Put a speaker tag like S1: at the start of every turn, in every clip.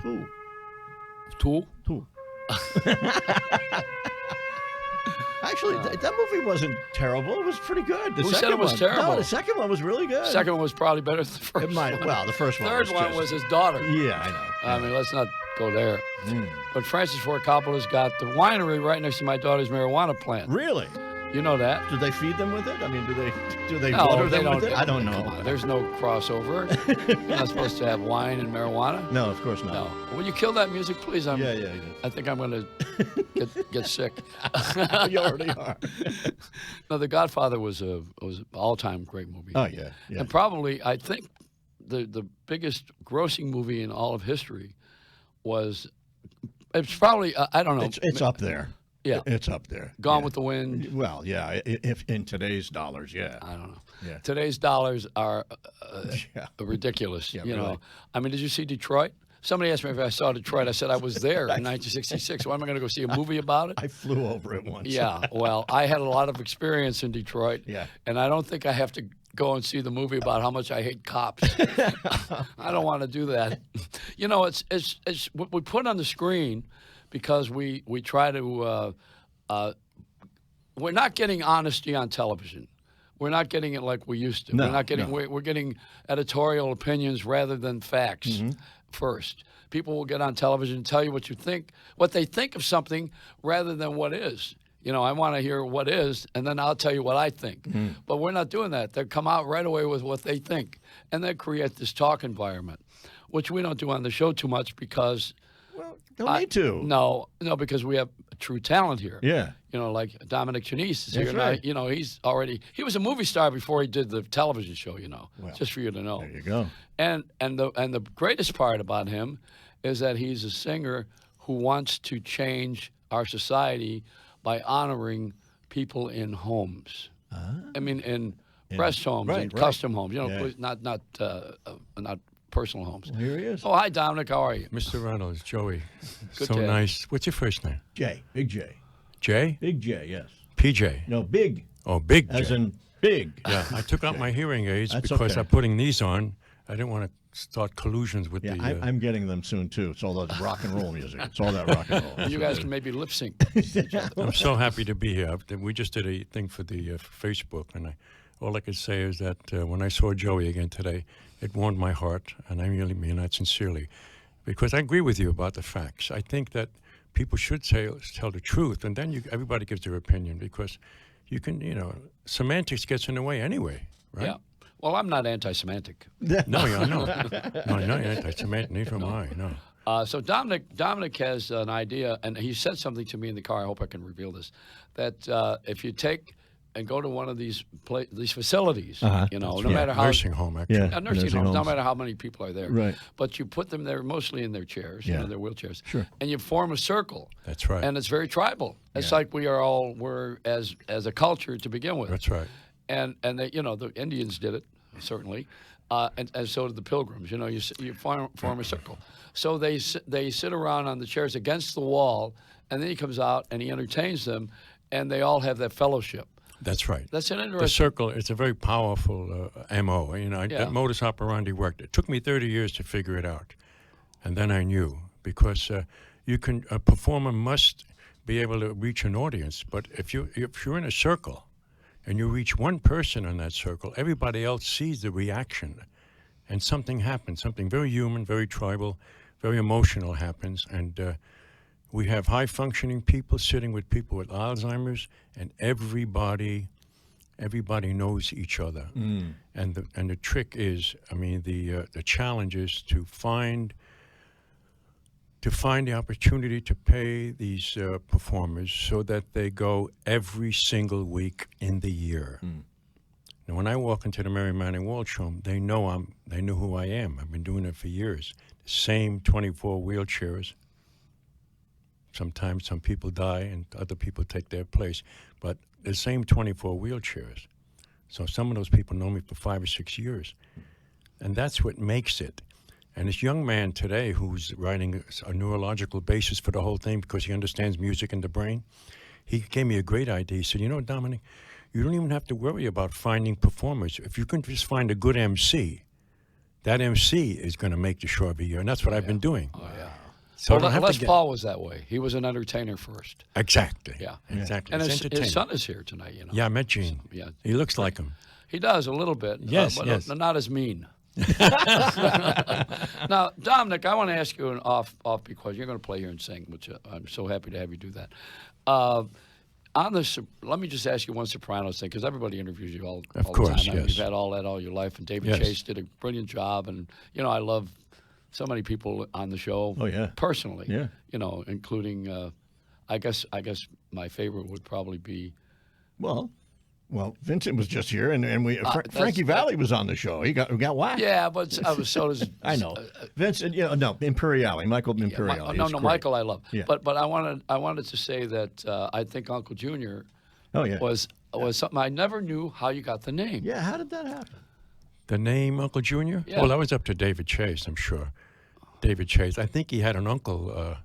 S1: Two.
S2: Tool?
S1: Two. Actually, that movie wasn't terrible. It was pretty good.
S2: Who said it was terrible?
S1: No, the second one was really good.
S2: Second one was probably better than the first
S1: It might.
S2: one.
S1: Well, the first one.
S2: Third one was his daughter.
S1: Yeah, I know.
S2: I mean, let's not go there.
S1: Mm.
S2: But Francis Ford Coppola's got the winery right next to my daughter's marijuana plant.
S1: Really?
S2: You know that?
S1: Do they feed them with it? I mean, do they
S2: No,
S1: butter
S2: they
S1: them
S2: don't.
S1: with it? I don't know.
S2: Come on, there's no crossover. You're not supposed to have wine and marijuana.
S1: No, of course not.
S2: No. Will you kill that music, please?
S1: Yeah.
S2: I think I'm going to get sick.
S1: You already are.
S2: No, The Godfather was an all-time great movie.
S1: Oh, yeah.
S2: And probably, I think, the biggest grossing movie in all of history was, it's probably, I don't know.
S1: It's up there.
S2: Yeah.
S1: It's up there.
S2: Gone with the Wind.
S1: Well, yeah. If in today's dollars, yeah.
S2: I don't know.
S1: Yeah.
S2: Today's dollars are ridiculous.
S1: Yeah,
S2: you
S1: really.
S2: know, I mean, did you see Detroit? Somebody asked me if I saw Detroit. I said I was there in 1966. Why am I going to go see a movie about it?
S1: I flew over it once.
S2: Yeah. Well, I had a lot of experience in Detroit.
S1: Yeah.
S2: And I don't think I have to go and see the movie about how much I hate cops. I don't want to do that. You know, it's what we put on the screen because we try to. We're not getting honesty on television. We're not getting it like we used to.
S1: No,
S2: we're not getting.
S1: no.
S2: We're getting editorial opinions rather than facts first. People will get on television and tell you what you think, what they think of something, rather than what is. You know, I want to hear what is, and then I'll tell you what I think. But we're not doing that. They come out right away with what they think, and they create this talk environment, which we don't do on the show too much because.
S1: Well, don't need to.
S2: No, because we have true talent here.
S1: Yeah.
S2: You know, like Dominic Chianese is here.
S1: That's right.
S2: You know, he was a movie star before he did the television show, you know,
S1: Well,
S2: just for you to know.
S1: There you go.
S2: And the greatest part about him is that he's a singer who wants to change our society by honoring people in homes. I mean, in rest homes and custom homes. You know, not personal homes.
S1: Well, here he is.
S2: Oh, hi, Dominic. How are you?
S3: Mr. Reynolds, Joey.
S2: Good
S3: So
S2: day.
S3: nice. What's your first name?
S1: J. Big J.
S3: Jay?
S1: Big J, yes.
S3: PJ.
S1: No, big.
S3: Oh, Big J.
S1: As in big.
S3: Yeah, I took out my hearing aids
S1: That's
S3: because
S1: okay.
S3: I'm putting these on. I didn't want to start collusions with
S1: Yeah,
S3: the...
S1: I'm getting them soon, too. It's all that rock and roll music. It's all that rock and roll.
S2: You guys can maybe lip sync.
S3: I'm so happy to be here. We just did a thing for the Facebook, and all I could say is that when I saw Joey again today, it warmed my heart, and I really mean that sincerely, because I agree with you about the facts. I think that people should tell the truth, and then everybody gives their opinion, because you can, semantics gets in the way anyway, right?
S2: Yeah. Well, I'm not anti-semantic.
S3: No, you're not. No, you're not anti-Semitic. Neither am I. No.
S2: So Dominic has an idea, and he said something to me in the car. I hope I can reveal this. That if you take and go to one of these facilities, no matter how
S3: nursing home, actually.
S1: Yeah.
S2: nursing homes, no matter how many people are there,
S1: Right.
S2: But you put them there mostly in their chairs,
S1: Yeah.
S2: their wheelchairs,
S1: Sure.
S2: and you form a circle.
S3: That's right.
S2: And it's very tribal. It's like we're as a culture to begin with.
S3: That's right.
S2: And they, the Indians did it, certainly, and so did the Pilgrims. You form a circle. So they sit around on the chairs against the wall, and then he comes out and he entertains them, and they all have that fellowship.
S3: That's right.
S2: That's an interesting.
S3: The circle, it's a very powerful MO. That modus operandi worked. It took me 30 years to figure it out. And then I knew, because a performer must be able to reach an audience. But if you're in a circle and you reach one person in that circle, everybody else sees the reaction. And something happens, something very human, very tribal, very emotional happens. And we have high-functioning people sitting with people with Alzheimer's, and everybody knows each other. And the trick is, the challenge is to find the opportunity to pay these performers so that they go every single week in the year. Now, when I walk into the Mary Manning Walsh home, they know who I am. I've been doing it for years. The same 24 wheelchairs. Sometimes some people die and other people take their place, but the same 24 wheelchairs. So some of those people know me for 5 or 6 years. And that's what makes it. And this young man today who's writing a neurological basis for the whole thing because he understands music in the brain, he gave me a great idea. He said, Dominic, you don't even have to worry about finding performers. If you can just find a good MC, that MC is going to make the show every year. And that's what I've been doing.
S2: Oh, yeah.
S3: So
S2: well, Les Paul was that way. He was an entertainer first.
S3: Exactly.
S2: Yeah.
S3: Exactly.
S2: And
S3: It's
S2: his son is here tonight,
S3: Yeah, I met Gene.
S2: Yeah.
S3: He looks like him.
S2: He does a little bit.
S3: Yes,
S2: but
S3: yes.
S2: not as mean. Now, Dominic, I want to ask you an off because you're going to play here and sing, which I'm so happy to have you do that. Let me just ask you one Sopranos thing, because everybody interviews you all the time.
S3: Yes.
S2: You've had all that all your life, and David Chase did a brilliant job, and I love so many people on the show.
S1: Oh yeah,
S2: personally.
S1: Yeah,
S2: including I guess my favorite would probably be.
S1: Well, Vincent was just here, and Frankie Valli was on the show. He got whacked.
S2: Yeah, but so does
S1: I know Vincent. No, Imperiale, Michael Imperiale.
S2: No, Michael, I love.
S1: Yeah.
S2: But I wanted to say that I think Uncle Junior.
S1: Oh yeah.
S2: Was something I never knew how you got the name.
S1: Yeah, how did that happen?
S3: The name Uncle Junior?
S2: Yeah.
S3: Well, that was up to David Chase, I'm sure. David Chase. I think he had an uncle.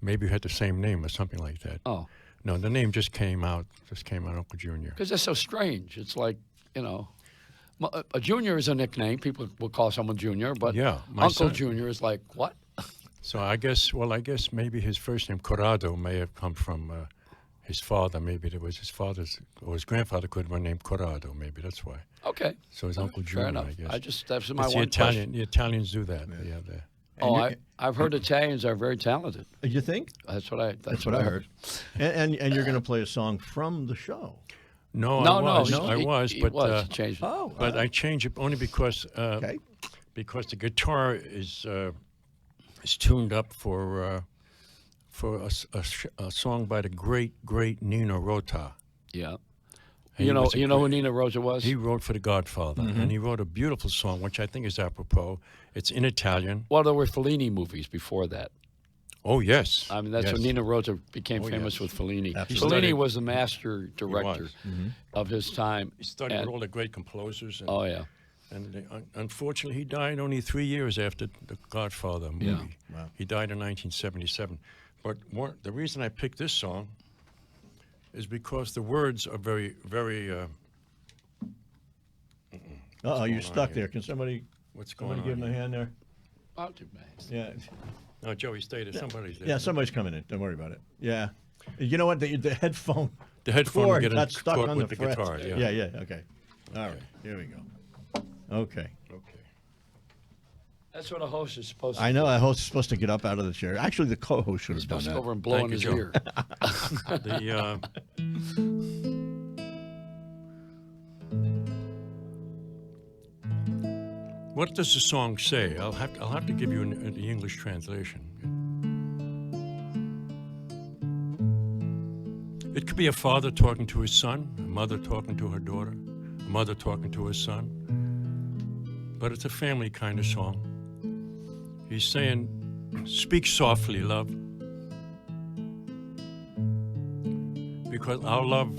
S3: Maybe who had the same name or something like that.
S2: Oh.
S3: No, the name just came out. Uncle Junior.
S2: Because that's so strange. It's like, a Junior is a nickname. People will call someone Junior, but Uncle
S3: son.
S2: Junior is like, what?
S3: So I guess maybe his first name, Corrado, may have come from his father. Maybe it was his father's, or his grandfather could have been named Corrado. Maybe that's why.
S2: Okay.
S3: So his Uncle
S2: Fair
S3: Junior,
S2: enough.
S3: I guess.
S2: That's my
S3: It's
S2: one question.
S3: The Italians do that.
S2: Oh, I've heard Italians are very talented.
S1: You think?
S2: That's what I heard.
S1: And you're going to play a song from the show.
S3: No, I was, but
S2: changed it.
S3: But I changed it only because because the guitar is tuned up for a song by the great Nino Rota.
S2: Yeah. You know who Nino Rota was?
S3: He wrote for The Godfather, and he wrote a beautiful song, which I think is apropos. It's in Italian.
S2: Well, there were Fellini movies before that.
S3: Oh, yes.
S2: I mean, that's when Nino Rota became famous with Fellini. Fellini was the master director of his time.
S3: He studied with all the great composers. And,
S2: oh, yeah.
S3: And unfortunately, he died only 3 years after The Godfather movie.
S2: Yeah.
S1: Wow.
S3: He died in 1977. But the reason I picked this song is because the words are very, very...
S1: You're stuck there. Can somebody...
S3: What's going on?
S1: Give him a hand there.
S2: I'll do man.
S1: Yeah.
S3: No, Joey, stay there. Somebody's there.
S1: Yeah, somebody's coming in. Don't worry about it. Yeah. You know what? The headphone.
S3: The headphone
S1: got stuck
S3: caught
S1: on
S3: with
S1: the
S3: the guitar.
S1: Yeah. Yeah. Okay. All right. Here we go. Okay.
S2: That's what a host is supposed to
S1: I know a host is supposed to get up out of the chair. Actually, the co-host should have done
S2: supposed to
S1: that.
S2: go over and blow in his ear.
S3: What does the song say? I'll have to give you the English translation. It could be a father talking to his son, a mother talking to her daughter, a mother talking to her son. But it's a family kind of song. He's saying, speak softly, love. Because our love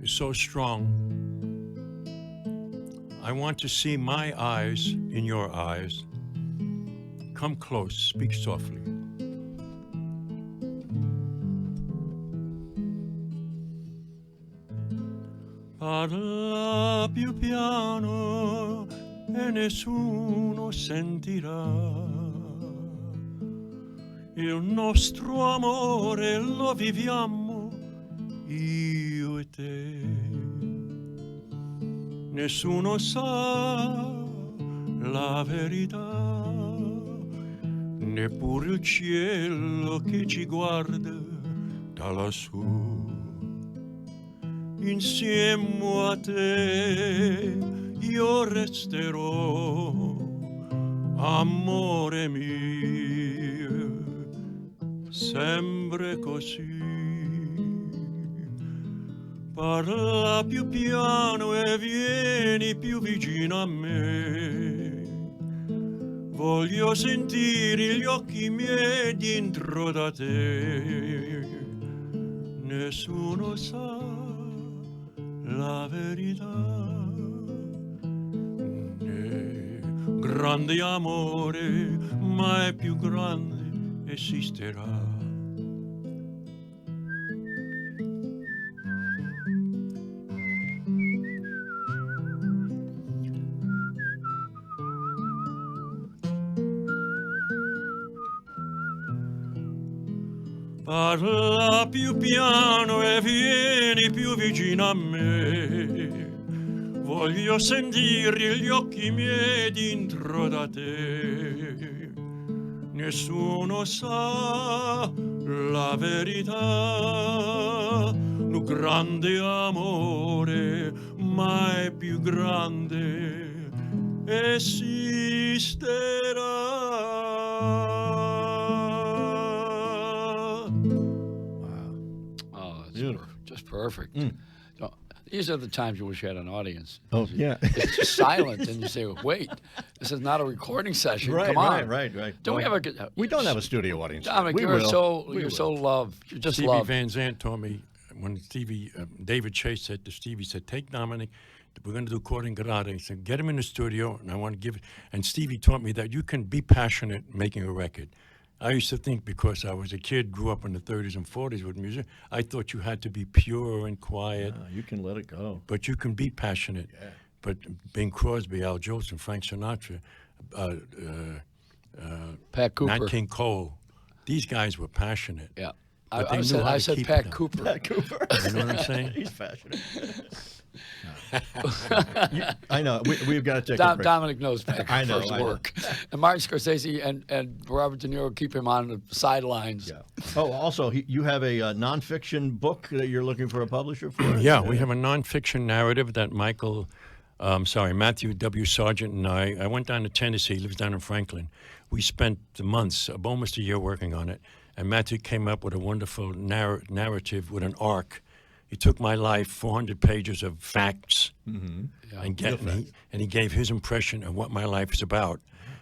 S3: is so strong. I want to see my eyes in your eyes. Come close, speak softly. Parla più piano e nessuno sentirà. Il nostro amore lo viviamo io e te. Nessuno sa la verità, neppure il cielo che ci guarda da lassù. Insieme a te io resterò, amore mio, sempre così. Parla più piano e vieni più vicino a me. Voglio sentire gli occhi miei dentro da te. Nessuno sa la verità. Né grande amore mai più grande esisterà. Parla più piano e vieni più vicino a me. Voglio sentire gli occhi miei dentro da te. Nessuno sa la verità. Un grande amore, mai più grande, esisterà.
S2: Oh, that's just perfect. So, these are the times you wish you had an audience.
S1: Oh, yeah.
S2: It's just silent, and you say, "Wait, this is not a recording session. Come on."
S1: Right.
S2: Don't we have a?
S1: We don't have a studio audience.
S2: Dominic, you're so loved. You're just
S3: Stevie
S2: loved.
S3: Van Zandt told me when David Chase said to Stevie, he said, "Take Dominic. We're going to do Cordon Grata." He said, "Get him in the studio, and I want to give it." And Stevie taught me that you can be passionate making a record. I used to think because I was a kid, grew up in the 30s and 40s with music, I thought you had to be pure and quiet.
S1: You can let it go.
S3: But you can be passionate.
S1: Yeah.
S3: But Bing Crosby, Al Jolson, Frank Sinatra,
S2: Pat Cooper.
S3: Nat King Cole, these guys were passionate.
S2: Yeah.
S3: But they
S2: I
S3: knew
S2: said,
S3: how to
S2: I said
S3: keep
S2: Pat
S3: it down.
S2: Cooper.
S1: Pat Cooper.
S3: You know what I'm saying?
S1: He's passionate. I know. We've got to take a break.
S2: Dominic knows Pat
S1: I know,
S2: Cooper's
S1: I know.
S2: work. And Martin Scorsese and Robert De Niro keep him on the sidelines.
S1: Yeah. Oh, also, you have a nonfiction book that you're looking for a publisher for?
S3: Yeah, we have a nonfiction narrative that Matthew W. Sargent and I went down to Tennessee, he lives down in Franklin. We spent months, almost a year working on it. And Matthew came up with a wonderful narrative with an arc. He took my life, 400 pages of facts, and he gave his impression of what my life is about.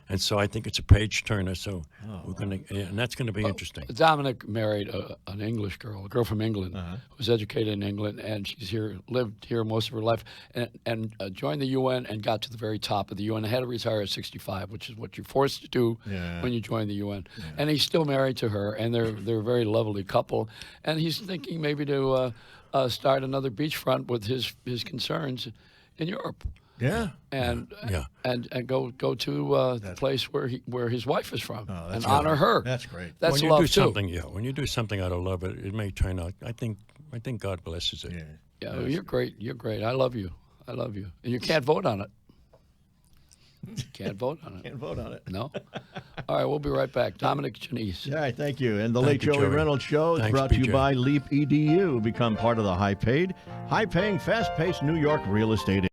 S3: And so I think it's a page turner. So we're gonna, and that's going to be interesting.
S2: Dominic married an English girl, a girl from England, who was educated in England, and she's lived here most of her life, and joined the UN and got to the very top of the UN. And had to retire at 65, which is what you're forced to do when you join the UN. Yeah. And he's still married to her, and they're a very lovely couple. And he's thinking maybe to start another beachfront with his concerns in Europe.
S1: Yeah.
S2: And go to the place where his wife is from and honor her.
S1: That's great.
S2: That's
S3: when you
S2: love
S3: do
S2: too.
S3: something, when you do something out of love, it may turn out. I think God blesses it.
S2: Yeah, well, you're great. You're great. I love you. And you can't vote on it. Can't vote on it.
S1: Can't vote on it.
S2: No. All right, we'll be right back. Dominic Chianese.
S1: All right, thank you. And the
S3: Thank
S1: Late
S3: you,
S1: Joey
S3: Joey.
S1: Reynolds Show is
S3: Thanks,
S1: brought to you
S3: BJ.
S1: by Leap EDU. Become part of the high-paying, fast-paced New York real estate